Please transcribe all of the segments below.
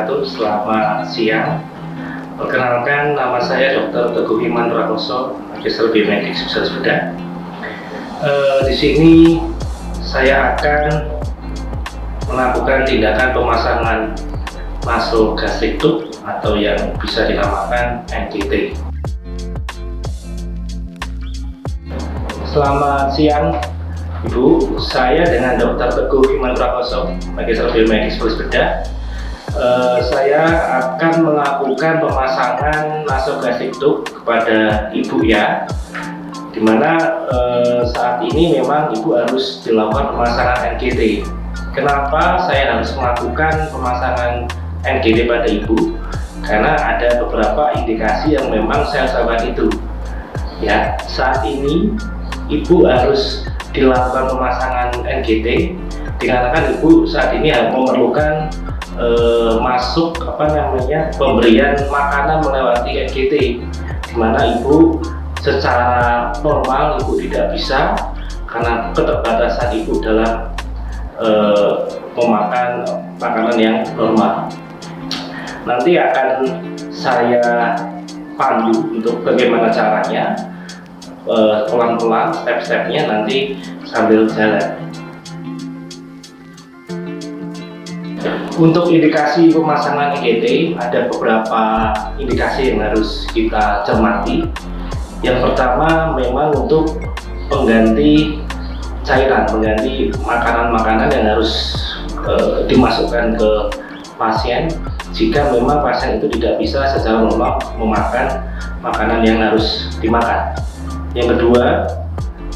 wabarakatuh. Selamat siang. Perkenalkan, nama saya Dr. Teguh Iman Prakoso, Magister Biomedik Spesialis Bedah. Di sini saya akan melakukan tindakan pemasangan nasogastrik tube atau yang bisa dinamakan NGT. Selamat siang, Ibu. Saya dengan Dr. Teguh Iman Prakoso, Magister Biomedik Spesialis Bedah. Saya akan melakukan pemasangan nasogastrik tube kepada Ibu ya, dimana saat ini memang Ibu harus dilakukan pemasangan NGT. Kenapa saya harus melakukan pemasangan NGT pada Ibu? Karena ada beberapa indikasi yang memang saya sampaikan itu ya. Saat ini Ibu harus dilakukan pemasangan NGT dikarenakan Ibu saat ini memerlukan masuk pemberian makanan melewati NGT, dimana Ibu secara normal Ibu tidak bisa karena keterbatasan Ibu dalam memakan makanan yang normal. Nanti akan saya pandu untuk bagaimana caranya, pelan-pelan step-stepnya nanti sambil jalan. Untuk indikasi pemasangan NGT ada beberapa indikasi yang harus kita cermati. Yang pertama memang untuk pengganti cairan, mengganti makanan-makanan yang harus dimasukkan ke pasien jika memang pasien itu tidak bisa secara normal memakan makanan yang harus dimakan. Yang kedua,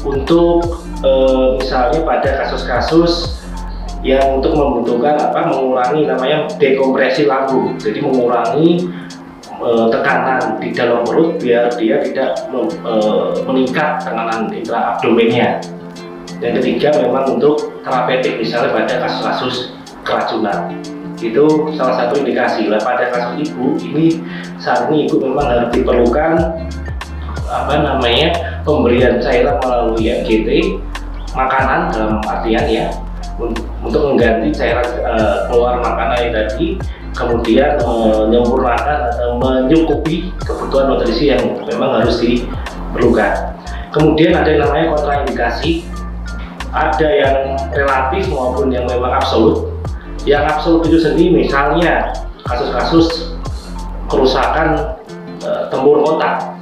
untuk misalnya pada kasus-kasus yang untuk membutuhkan mengurangi namanya dekompresi lambung, jadi mengurangi tekanan di dalam perut biar dia tidak meningkat tekanan intraabdomennya. Yang ketiga memang untuk terapeutik, misalnya pada kasus-kasus keracunan, itu salah satu indikasi. Pada kasus Ibu ini saat ini Ibu memang harus diperlukan pemberian cairan melalui NGT, makanan dalam artian ya, untuk mengganti cairan keluar makanan yang tadi, kemudian menyempurnakan atau menyukupi kebutuhan nutrisi yang memang harus diperlukan. Kemudian ada yang namanya kontraindikasi, ada yang relatif maupun yang memang absolut. Yang absolut itu sendiri misalnya kasus-kasus kerusakan tempurung otak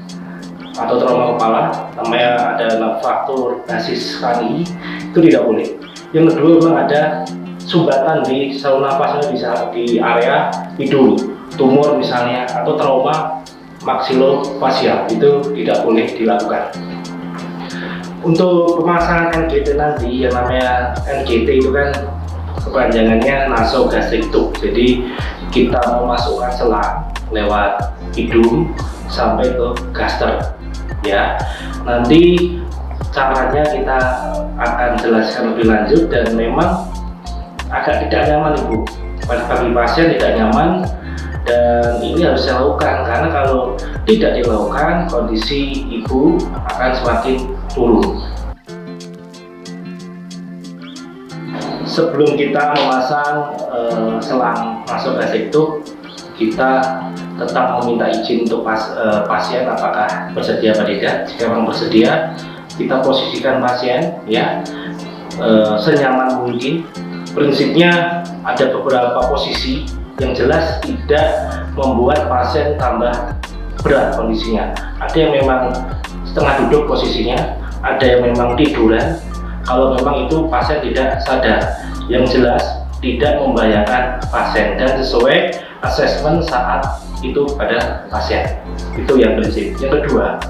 atau trauma kepala, namanya ada fraktur basis krani, itu tidak boleh. Yang kedua memang ada sumbatan di saluran nafasnya di area hidung, tumor misalnya, atau trauma maksilofasial, itu tidak boleh dilakukan. Untuk pemasangan NGT nanti, yang namanya NGT itu kan kepanjangannya nasogastrik tube, jadi kita memasukkan selang lewat hidung sampai ke gaster ya. Nanti caranya kita akan jelaskan lebih lanjut, dan memang agak tidak nyaman Ibu, bagi pasien tidak nyaman, dan ini harus dilakukan karena kalau tidak dilakukan kondisi Ibu akan semakin turun. Sebelum kita memasang selang nasogastrik tube, kita tetap meminta izin untuk pasien apakah bersedia atau tidak. Jika memang bersedia, kita posisikan pasien ya senyaman mungkin. Prinsipnya ada beberapa posisi yang jelas tidak membuat pasien tambah berat kondisinya. Ada yang memang setengah duduk posisinya, ada yang memang tiduran. Kalau memang itu pasien tidak sadar, yang jelas tidak membahayakan pasien dan sesuai asesmen saat itu pada pasien. Itu yang prinsip. Yang kedua,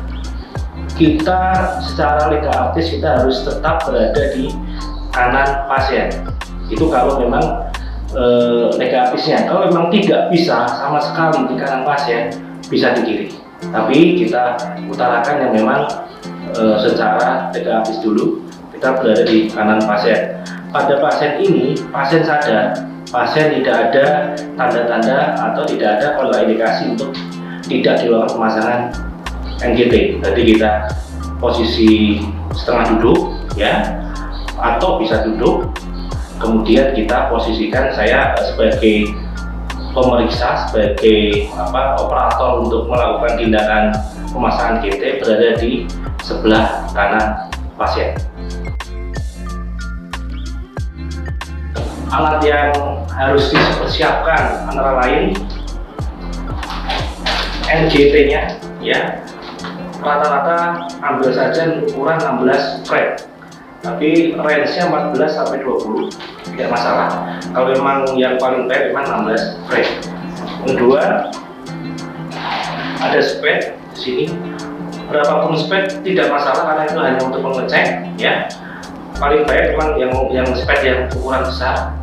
kita secara legaltis kita harus tetap berada di kanan pasien. Itu kalau memang legaltisnya. Kalau memang tidak bisa sama sekali di kanan pasien, bisa di kiri. Tapi kita utarakan yang memang secara legaltis dulu kita berada di kanan pasien. Pada pasien ini, pasien sadar, pasien tidak ada tanda-tanda atau tidak ada kontraindikasi untuk tidak dilakukan pemasangan NGT. Jadi kita posisi setengah duduk ya, atau bisa duduk, kemudian kita posisikan saya sebagai pemeriksa sebagai operator untuk melakukan tindakan pemasangan GT berada di sebelah kanan pasien. Alat yang harus dipersiapkan antara lain NGT-nya, ya, rata-rata ambil saja ukuran 16 frame, tapi range-nya 14 sampai 20, tidak masalah. Kalau memang yang paling baik memang 16 frame. Kedua, ada spek di sini. Berapapun spek tidak masalah karena itu hanya untuk mengecek, ya. Paling baik memang yang spek yang ukuran besar,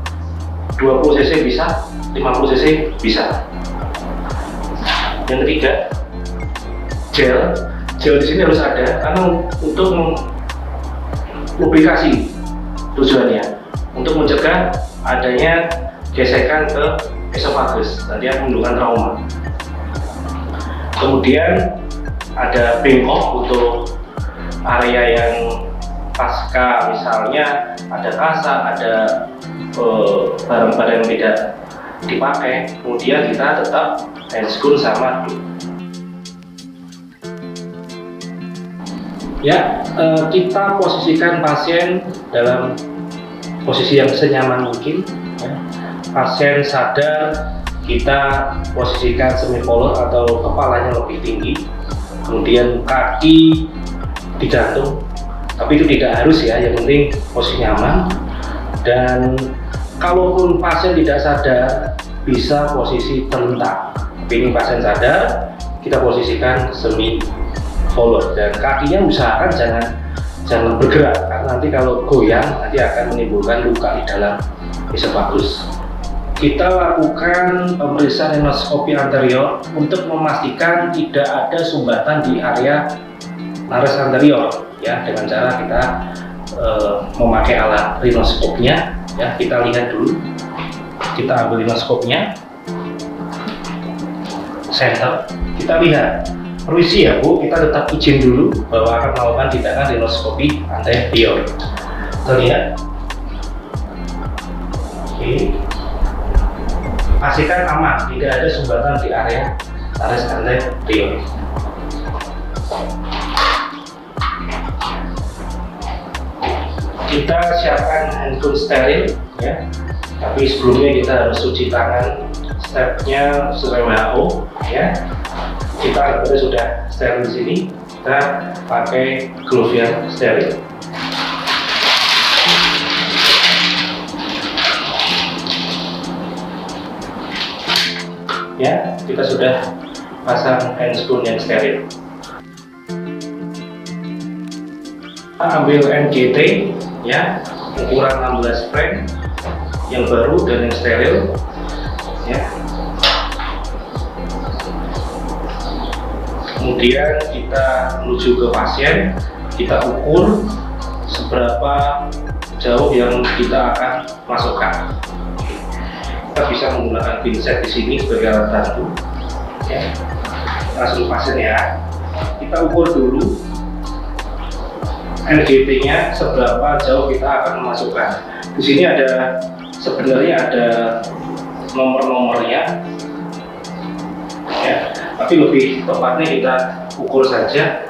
20 cc bisa, 50 cc bisa. Yang ketiga, gel di sini harus ada karena untuk lubrikasi tujuannya, untuk mencegah adanya gesekan ke esofagus, nanti akan menimbulkan trauma. Kemudian ada bengkok untuk area yang pasca, misalnya ada kasa, ada barang-barang yang tidak dipakai, kemudian kita tetap handscoon sama ya. Kita posisikan pasien dalam posisi yang senyaman mungkin, ya. Pasien sadar, kita posisikan semicolor atau kepalanya lebih tinggi, kemudian kaki digantung, tapi itu tidak harus ya, yang penting posisi nyaman. Dan kalaupun pasien tidak sadar, bisa posisi terlentang. Tapi ini pasien sadar, kita posisikan semi forward, dan kakinya usahakan jangan bergerak, karena nanti kalau goyang nanti akan menimbulkan luka di dalam esofagus. Kita lakukan pemeriksaan rhinoskopi anterior untuk memastikan tidak ada sumbatan di area nares anterior, ya, dengan cara kita memakai alat rhinoskopnya, ya. Kita lihat dulu, kita ambil rhinoskopnya, center, kita lihat. Permisi ya Bu, kita tetap izin dulu bahwa akan melakukan tindakan rhinoskopi anterior. Kita lihat. Oke. Pastikan aman, tidak ada sumbatan di area nares anterior. Kita siapkan handphone steril, ya. Tapi sebelumnya kita harus cuci tangan, stepnya sesuai WHO, ya. Kita sudah steril di sini, kita pakai glove yang steril. Ya, kita sudah pasang handscoon yang steril. Kita ambil NGT, ya, ukuran 16 frame yang baru dan yang steril, ya. Kemudian kita menuju ke pasien, kita ukur seberapa jauh yang kita akan masukkan. Kita bisa menggunakan pinset di sini sebagai alat bantu, ya. Langsung pasien ya. Kita ukur dulu NGT-nya seberapa jauh kita akan memasukkan. Di sini ada sebenarnya ada nomor-nomornya, ya. Tapi lebih tepatnya kita ukur saja.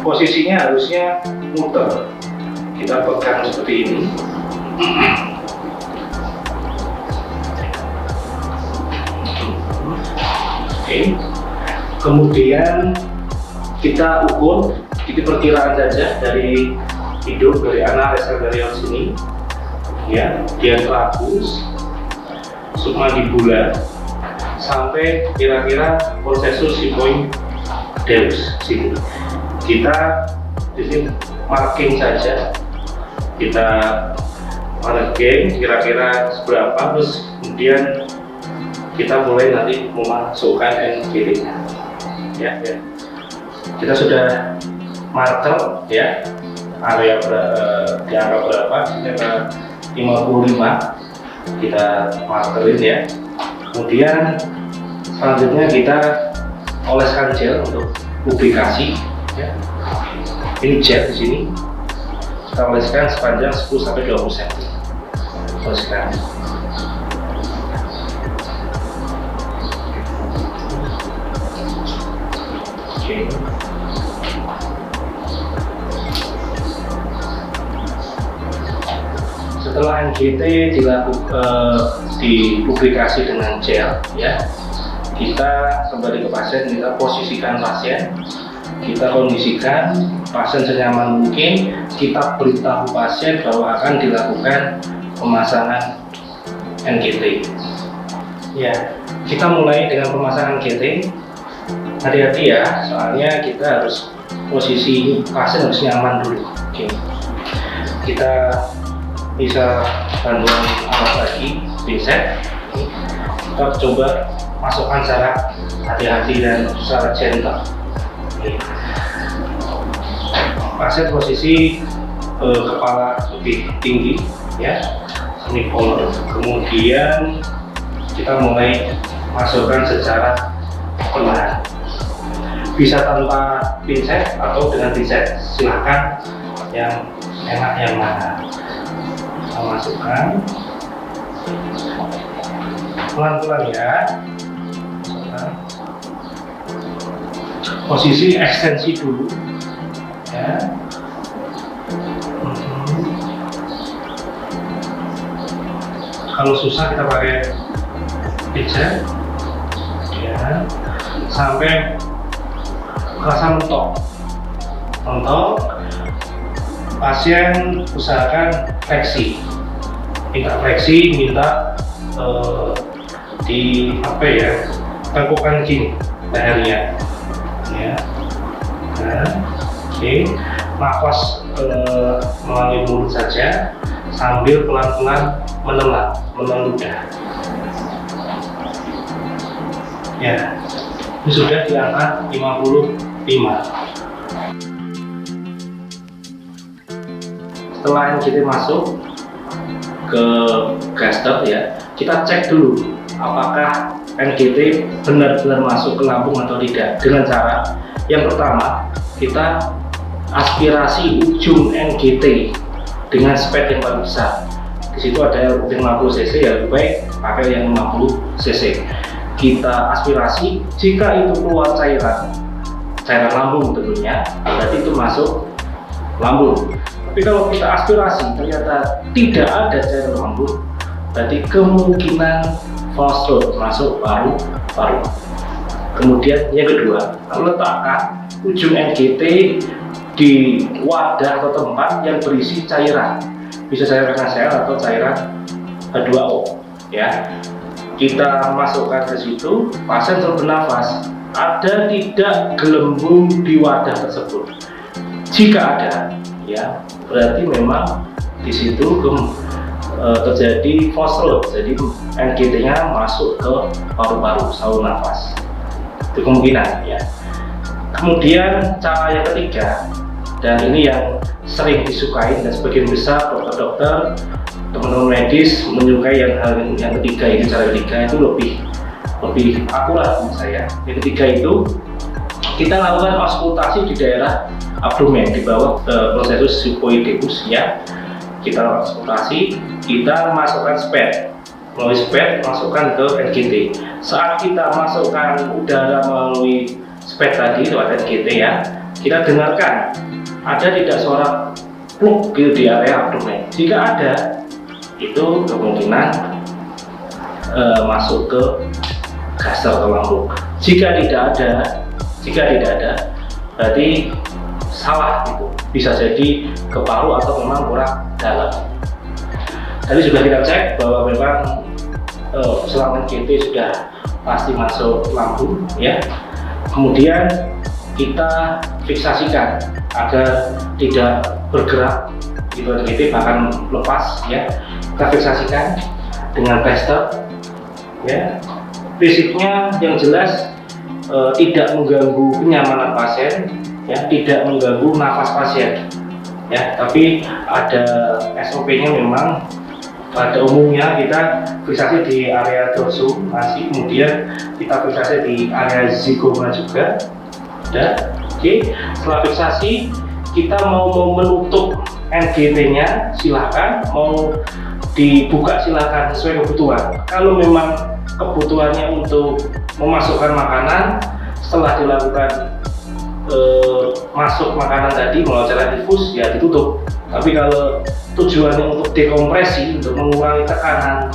Posisinya harusnya muter. Kita pegang seperti ini. Oke. Kemudian kita ukur, kita perkiraan saja dari hidung, dari nares anterior sini, ya, diafragmus, submandibular, sampai kira-kira konsensus sigmoideus sini. Kita di sini marking saja, kita marking kira-kira seberapa, terus kemudian kita mulai nanti memasukkan NGT-nya, ya. Kita sudah marker, ya, area di angka berapa, sekitar 55. Kita markerin, ya. Kemudian selanjutnya kita oleskan gel untuk lubrikasi, ya. Ini gel di sini kita oleskan sepanjang 10 sampai 20 cm. Teruskan. Oke. Setelah NGT dipublikasi dengan gel, ya, kita kembali ke pasien, kita posisikan pasien, kita kondisikan pasien senyaman mungkin, kita beritahu pasien bahwa akan dilakukan pemasangan NGT. Ya, kita mulai dengan pemasangan NGT. Hati-hati ya, soalnya kita harus posisi pasien harus nyaman dulu. Oke. Kita bisa bantuan alat lagi, pinset. Kita coba masukkan secara hati-hati dan secara gentle. Pasien posisi kepala lebih tinggi, ya, semicolon. Kemudian kita mulai masukkan secara perlahan. Bisa tanpa pinset atau dengan pinset, silahkan yang enak yang mana. Kita masukkan pelan-pelan ya. Posisi ekstensi dulu ya. Kalau susah kita pakai pinset ya, sampai rasa mentok. Pasien usahakan fleksi, minta di apa ya, tengkukkan gini lehernya ya. Nah, oke. Nafas melalui mulut saja sambil pelan-pelan menelan ya. Ini sudah di angka 55. Setelah NGT masuk ke gaster ya, kita cek dulu apakah NGT benar-benar masuk ke lambung atau tidak, dengan cara yang pertama kita aspirasi ujung NGT dengan sped yang paling besar. Di situ ada 50 cc, ya lebih baik pakai yang 50 cc. Kita aspirasi, jika itu keluar cairan lambung tentunya, berarti itu masuk lambung. Tapi kalau kita aspirasi ternyata tidak ada cairan lambung, berarti kemungkinan false throat, masuk paru-paru. Kemudian yang kedua, letakkan ujung NGT di wadah atau tempat yang berisi cairan, bisa cairan nasal atau cairan H2O ya. Kita masukkan ke situ, pasien terus bernafas, ada tidak gelembung di wadah tersebut. Jika ada ya, berarti memang di situ terjadi false throat, jadi NGT-nya masuk ke paru-paru, saluran nafas. Itu kemungkinan ya. Kemudian cara yang ketiga, dan ini yang sering disukai dan sebagian besar dokter-dokter, teman-teman medis menyukai yang ketiga ini, cara ketiga itu lebih akurat menurut saya. Yang ketiga itu kita lakukan auskultasi di daerah abdomen di bawah prosesus sifoideus ya. Kita lakukan auskultasi, kita masukkan sped, melalui sped masukkan ke NGT. Saat kita masukkan udara melalui sped tadi lewat NGT ya, kita dengarkan ada tidak suara pluk gitu di area abdomen. Jika ada, itu kemungkinan masuk ke gaster atau lambung. Jika tidak ada, berarti salah gitu. Bisa jadi ke paru atau memang kurang dalam. Tadi sudah kita cek bahwa memang selang NGT sudah pasti masuk lambung ya. Kemudian kita fiksasikan agar tidak bergerak itu NGT, bahkan lepas ya. Kita fiksasikan dengan plaster ya. Prinsipnya yang jelas tidak mengganggu kenyamanan pasien ya, tidak mengganggu nafas pasien ya, tapi ada SOP-nya. Memang pada umumnya kita fiksasi di area dorsum nasi, kemudian kita fiksasi di area zigoma juga. Oke. Setelah fiksasi, kita mau menutup NGT-nya silahkan, mau dibuka silakan sesuai kebutuhan. Kalau memang kebutuhannya untuk memasukkan makanan, setelah dilakukan masuk makanan tadi melalui cara infus, ya ditutup. Tapi kalau tujuannya untuk dekompresi, untuk mengurangi tekanan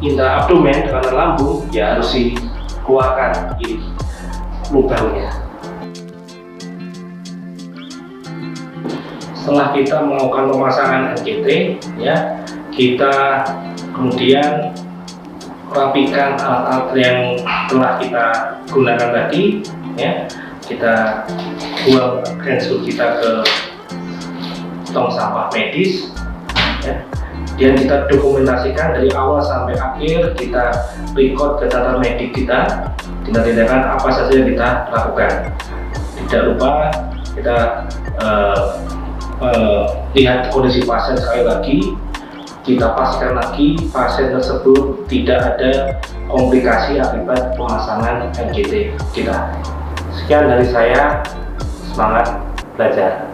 intra abdomen, tekanan lambung, ya harus dikeluarkan ini lubangnya. Setelah kita melakukan pemasangan NGT, ya kita kemudian rapikan alat-alat yang telah kita gunakan tadi, ya kita buang handscoot kita ke tong sampah medis, ya. Dan kita dokumentasikan dari awal sampai akhir, kita record data medik kita, tindak-tindakan apa saja yang kita lakukan. Tidak lupa kita lihat kondisi pasien sekali lagi, kita pastikan lagi pasien tersebut tidak ada komplikasi akibat pemasangan NGT kita. Sekian dari saya, semangat belajar.